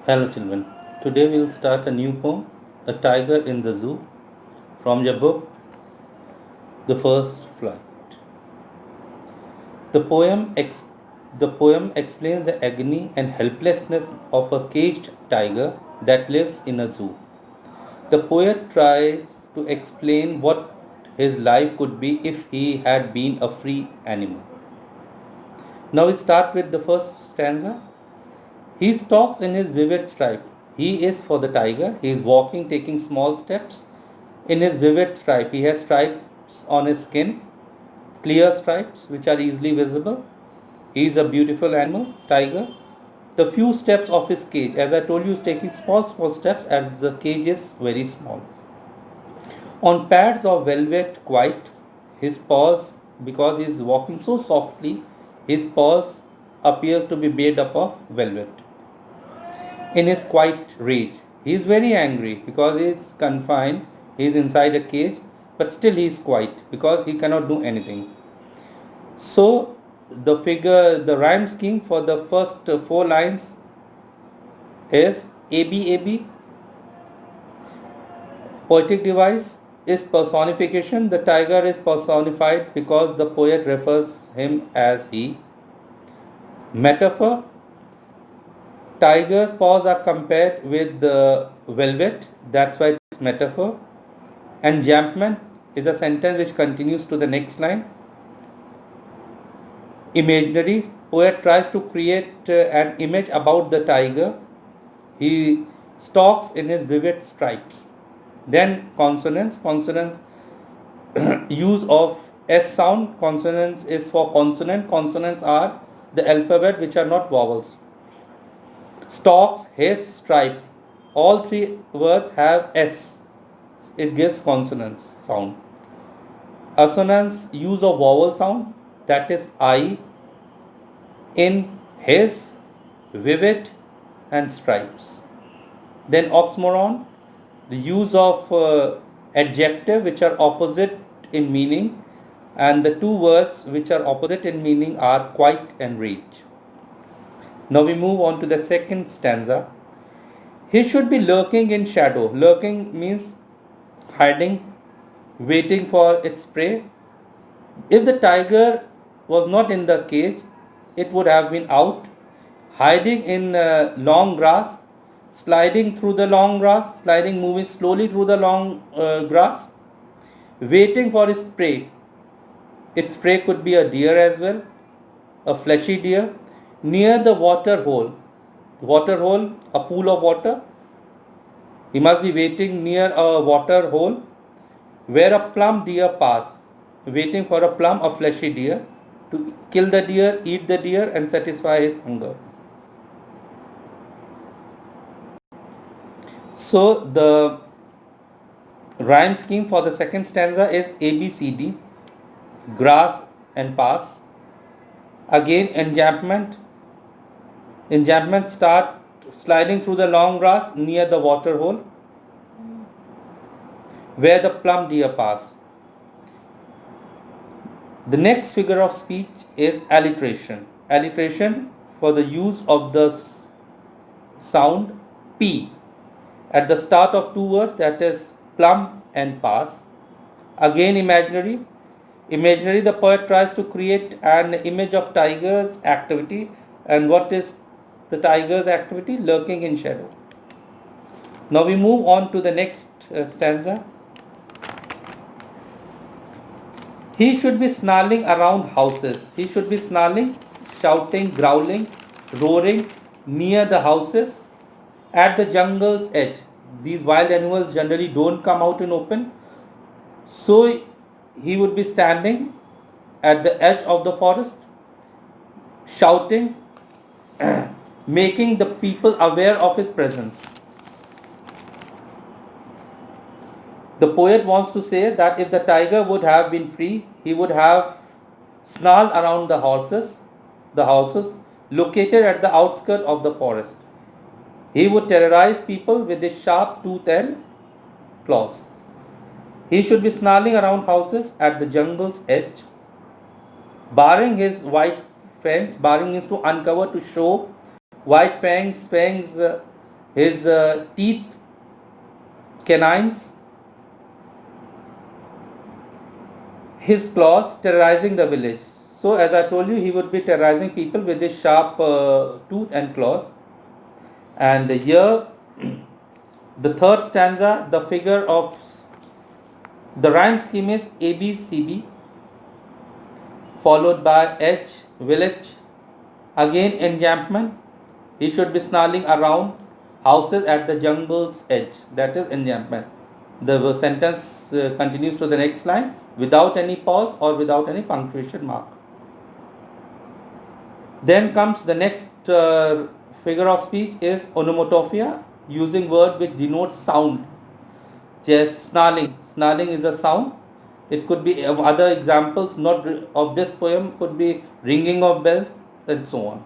Hello children. Today we will start a new poem, A Tiger in the Zoo, from your book, The First Flight. The the poem explains the agony and helplessness of a caged tiger that lives in a zoo. The poet tries to explain what his life could be if he had been a free animal. Now we start with the first stanza. He stalks in his vivid stripe. He is for the tiger. He is walking, taking small steps. In his vivid stripe, he has stripes on his skin, clear stripes which are easily visible. He is a beautiful animal, tiger. The few steps of his cage, as I told you, is taking small steps as the cage is very small. On pads of velvet white, his paws, because he is walking so softly, his paws appears to be made up of velvet. In his quiet rage, he is very angry because he is confined, he is inside a cage, but still he is quiet because he cannot do anything. So the rhyme scheme for the first four lines is ABAB. Poetic device is personification. The tiger is personified because the poet refers him as he. Metaphor. Tiger's paws are compared with the velvet. That's why it's metaphor. Enjambment is a sentence which continues to the next line. Imaginary. Poet tries to create an image about the tiger. He stalks in his vivid stripes. Then consonants. Consonants use of S sound. Consonants is for consonant. Consonants are the alphabet which are not vowels. Stalks, his, stripe. All three words have S. It gives consonants sound. Assonance, use of vowel sound, that is I, in, his, vivid, and stripes. Then oxymoron, the use of adjective which are opposite in meaning, and the two words which are opposite in meaning are quiet and rage. Now we move on to the second stanza. He should be lurking in shadow. Lurking means hiding, waiting for its prey. If the tiger was not in the cage, it would have been out, hiding in long grass, sliding through the long grass, moving slowly through the long grass, waiting for its prey. Its prey could be a deer as well, a fleshy deer, near the water hole. Water hole, a pool of water. He must be waiting near a water hole where a plump deer pass, waiting for a plump, a fleshy deer, to kill the deer, eat the deer, and satisfy his hunger. So the rhyme scheme for the second stanza is ABCD, grass and pass. Again enjambment. Enjambment start sliding through the long grass near the water hole where the plump deer pass. The next figure of speech is alliteration. Alliteration for the use of the sound P at the start of two words, that is plump and pass. Again imaginary. Imaginary, the poet tries to create an image of tiger's activity. And what is the tiger's activity? Lurking in shadow. Now we move on to the next stanza. He should be snarling around houses. He should be snarling, shouting, growling, roaring near the houses at the jungle's edge. These wild animals generally don't come out in open. So he would be standing at the edge of the forest, shouting, making the people aware of his presence. The poet wants to say that if the tiger would have been free, he would have snarled around the houses located at the outskirts of the forest. He would terrorize people with his sharp tooth and claws. He should be snarling around houses at the jungle's edge, baring his white fangs. Baring means to uncover, to show white fangs. his teeth, canines, his claws, terrorizing the village. So as I told you, he would be terrorizing people with his sharp tooth and claws. And here, the third stanza, the figure of the rhyme scheme is ABCD, followed by H, village, again encampment. He should be snarling around houses at the jungle's edge. That is encampment. The sentence continues to the next line without any pause or without any punctuation mark. Then comes the next figure of speech is onomatopoeia, using word which denotes sound. Just snarling. Snarling is a sound. It could be other examples not of this poem could be ringing of bells and so on.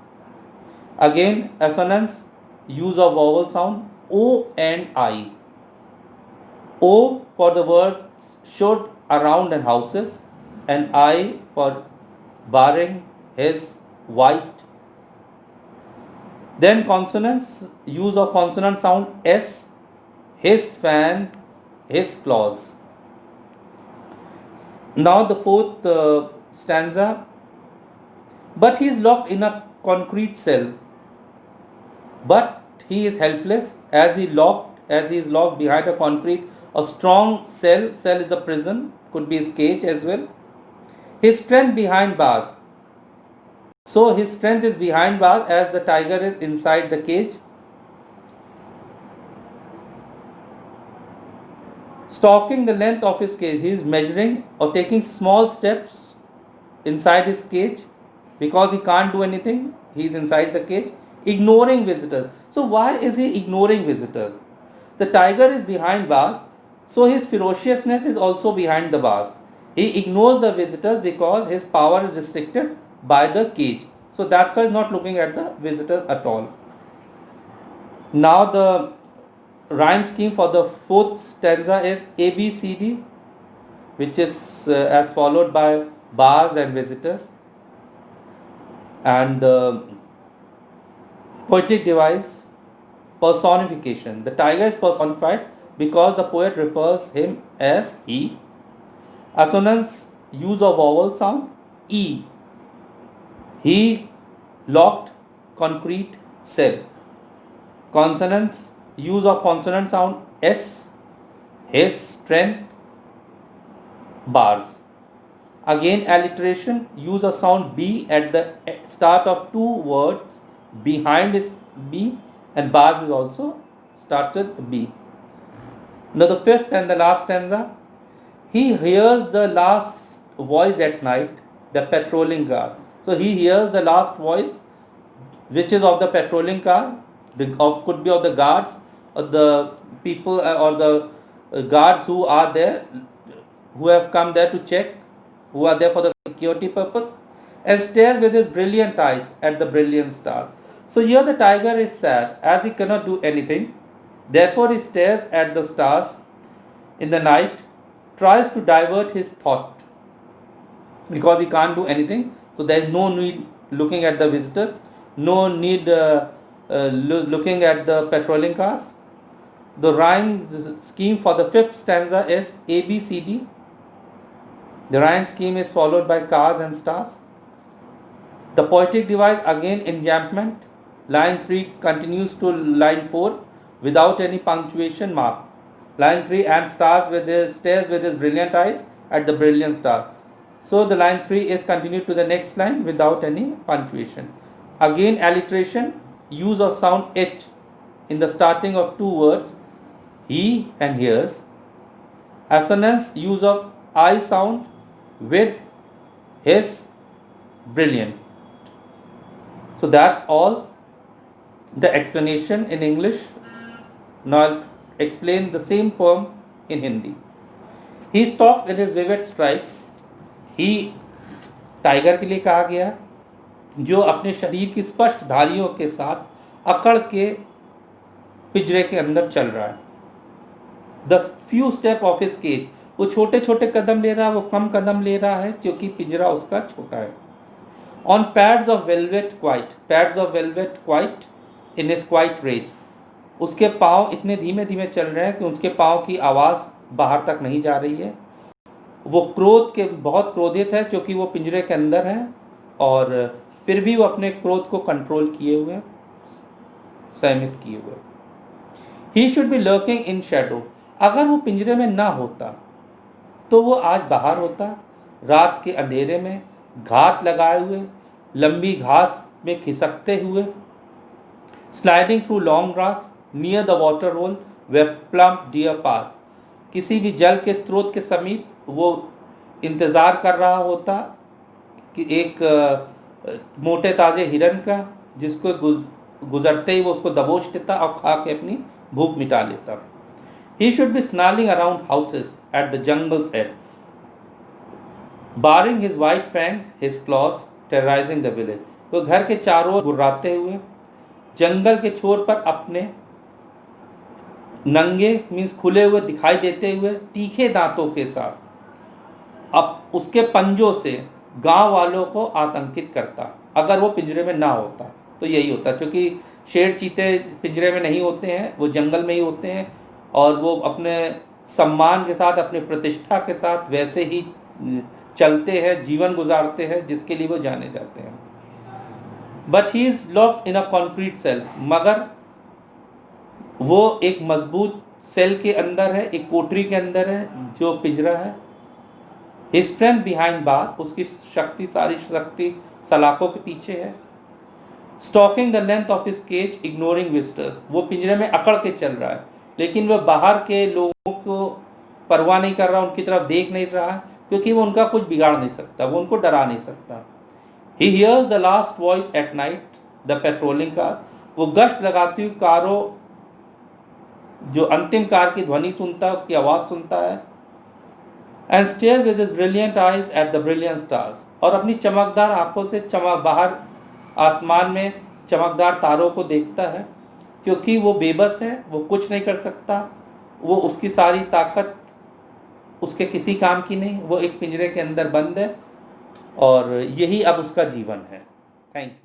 Again, assonance, use of vowel sound O and I. O for the words should, around and houses, and I for barring, his, white. Then consonants, use of consonant sound S, his fan, his claws. Now the fourth stanza, but he is locked in a concrete cell. But he is helpless as he is locked behind a concrete, a strong cell. Cell is a prison, could be his cage as well. His strength behind bars. So his strength is behind bars as the tiger is inside the cage. Stalking the length of his cage, he is measuring or taking small steps inside his cage because he can't do anything. He is inside the cage. Ignoring visitors. So why is he ignoring visitors? The tiger is behind bars, so his ferociousness is also behind the bars. He ignores the visitors because his power is restricted by the cage. So that's why he's not looking at the visitors at all. Now the rhyme scheme for the fourth stanza is ABCD, which is as followed by bars and visitors. And the poetic device, personification. The tiger is personified because the poet refers him as he. Assonance, use of vowel sound E. He locked concrete cell. Consonants, use of consonant sound S. His strength, bars. Again alliteration, use of sound B at the start of two words. Behind is B and bars is also starts with B. Now the fifth and the last stanza, he hears the last voice at night, the patrolling guard. So he hears the last voice which is of the patrolling car, could be of the guards or the people or the guards who are there, who have come there to check, who are there for the security purpose, and stares with his brilliant eyes at the brilliant star. So here the tiger is sad as he cannot do anything. Therefore he stares at the stars in the night, tries to divert his thought because he can't do anything. So there is no need looking at the visitors, no need looking at the patrolling cars. The rhyme scheme for the fifth stanza is ABCD. The rhyme scheme is followed by cars and stars. The poetic device again encampment. Line 3 continues to line 4 without any punctuation mark. Line 3 and stares with his brilliant eyes at the brilliant star. So the line 3 is continued to the next line without any punctuation. Again alliteration, use of sound H in the starting of two words, he and his. Assonance, use of I sound with his, brilliant. So that's all the explanation in English. Now I'll explain the same poem in Hindi. He stalks in his vivid stripes. He tiger के लिए कहा गया जो अपने शरीर की स्पष्ट धारियों के साथ अकड़ के पिंजरे के अंदर चल रहा है. The few step of his cage, वो छोटे छोटे कदम ले रहा है, वो कम कदम ले रहा है क्योंकि पिंजरा उसका छोटा है. On pads of velvet white in his quiet rage. उसके पाँव इतने धीमे धीमे चल रहे हैं कि उसके पाँव की आवाज़ बाहर तक नहीं जा रही है। वो क्रोध के बहुत क्रोधित है क्योंकि वो पिंजरे के अंदर है, और फिर भी वो अपने क्रोध को कंट्रोल किए हुए, संयमित किए हुए। He should be lurking in Shadow. अगर वो पिंजरे में ना होता तो वो आज बाहर होता, रात के अंधेरे में घात लगाए हुए, लंबी घास में खिसकते हुए, sliding through long grass near the water hole where plump deer pass. किसी भी जल के स्रोत के समीप वो इंतज़ार कर रहा होता कि एक मोटे ताजे हिरन का, जिसको गुजरते ही वो उसको दबोच लेता और खा के अपनी भूख मिटा लेता। He should be snarling around houses at the jungle's edge, baring his white fangs, his claws, terrorizing the village. वो घर के चारों ओर गुर्राते हुए, जंगल के छोर पर अपने नंगे मीन्स खुले हुए दिखाई देते हुए तीखे दांतों के साथ अब उसके पंजों से गांव वालों को आतंकित करता। अगर वो पिंजरे में ना होता तो यही होता, क्योंकि शेर चीते पिंजरे में नहीं होते हैं, वो जंगल में ही होते हैं, और वो अपने सम्मान के साथ, अपने प्रतिष्ठा के साथ वैसे ही चलते हैं, जीवन गुजारते हैं जिसके लिए वो जाने जाते हैं। But he is locked in a concrete cell, मगर वो एक मजबूत सेल के अंदर है, एक कोठरी के अंदर है जो पिंजरा है। हिज स्ट्रेंथ बिहाइंड बार, उसकी शक्ति, सारी शक्ति सलाखों के पीछे है। Stalking the length of his cage ignoring visitors, वो पिंजरे में अकड़ के चल रहा है लेकिन वह बाहर के लोगों को परवाह नहीं कर रहा, उनकी तरफ देख नहीं रहा, क्योंकि वो उनका कुछ बिगाड़ नहीं सकता, वो उनको डरा नहीं सकता। He hears the last voice at night, the patrolling car, वो गश्त लगाती हुई कारों, जो अंतिम कार की ध्वनि सुनता है, उसकी आवाज़ सुनता है। And stares with his brilliant eyes at the brilliant stars, और अपनी चमकदार आंखों से बाहर आसमान में चमकदार तारों को देखता है, क्योंकि वो बेबस है, वो कुछ नहीं कर सकता, वो उसकी सारी ताकत उसके किसी काम की नहीं, वो एक पिंजरे के अंदर बंद है, और यही अब उसका जीवन है। Thank you.